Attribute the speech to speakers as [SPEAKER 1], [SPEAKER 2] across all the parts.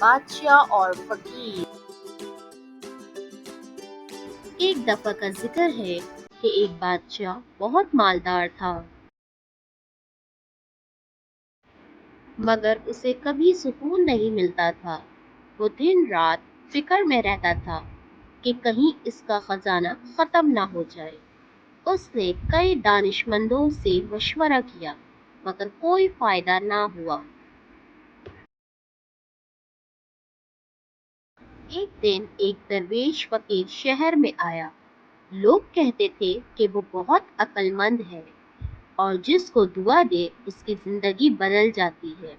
[SPEAKER 1] بادشاہ اور فقیر۔ ایک دفعہ کا ذکر ہے کہ ایک بادشاہ بہت مالدار تھا، مگر اسے کبھی سکون نہیں ملتا تھا۔ وہ دن رات فکر میں رہتا تھا کہ کہیں اس کا خزانہ ختم نہ ہو جائے۔ اس نے کئی دانشمندوں سے مشورہ کیا، مگر کوئی فائدہ نہ ہوا۔ ایک دن ایک درویش فقیر شہر میں آیا۔ لوگ کہتے تھے کہ وہ بہت عقل مند ہے اور جس کو دعا دے اس کی زندگی بدل جاتی ہے۔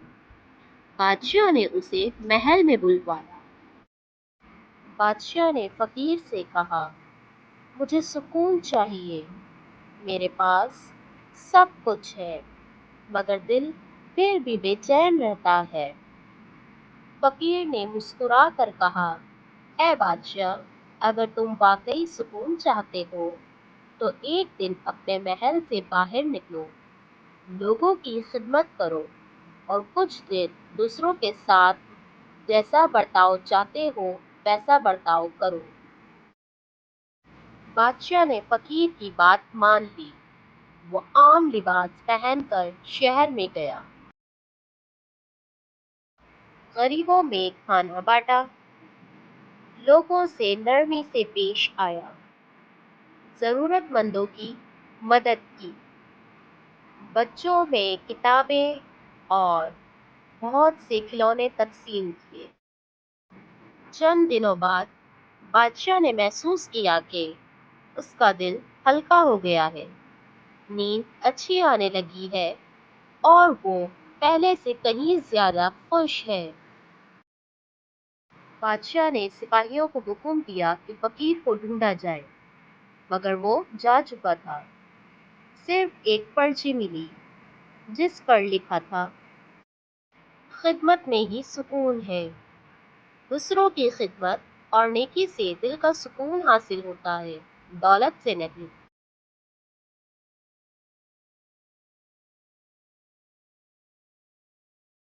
[SPEAKER 1] بادشاہ نے اسے محل میں بلوایا۔ بادشاہ نے فقیر سے کہا، مجھے سکون چاہیے، میرے پاس سب کچھ ہے مگر دل پھر بھی بے چین رہتا ہے۔ فقیر نے مسکرا کر کہا، اے بادشاہ، اگر تم واقعی سکون چاہتے ہو تو ایک دن اپنے محل سے باہر نکلو، لوگوں کی خدمت کرو اور کچھ دن دوسروں کے ساتھ جیسا برتاؤ چاہتے ہو ویسا برتاؤ کرو۔ بادشاہ نے فقیر کی بات مان لی۔ وہ عام لباس پہن کر شہر میں گیا، غریبوں میں کھانا بانٹا، لوگوں سے نرمی سے پیش آیا، ضرورت مندوں کی مدد کی، بچوں میں کتابیں اور بہت سے کھلونے تقسیم کیے۔ چند دنوں بعد بادشاہ نے محسوس کیا کہ اس کا دل ہلکا ہو گیا ہے، نیند اچھی آنے لگی ہے اور وہ پہلے سے کہیں زیادہ خوش ہے۔ بادشاہ نے سپاہیوں کو حکم دیا کہ فقیر کو ڈھونڈا جائے، مگر وہ جا چکا تھا۔ صرف ایک پرچی ملی جس پر لکھا تھا، خدمت میں ہی سکون ہے، دوسروں کی خدمت اور نیکی سے دل کا سکون حاصل ہوتا ہے، دولت سے نہیں۔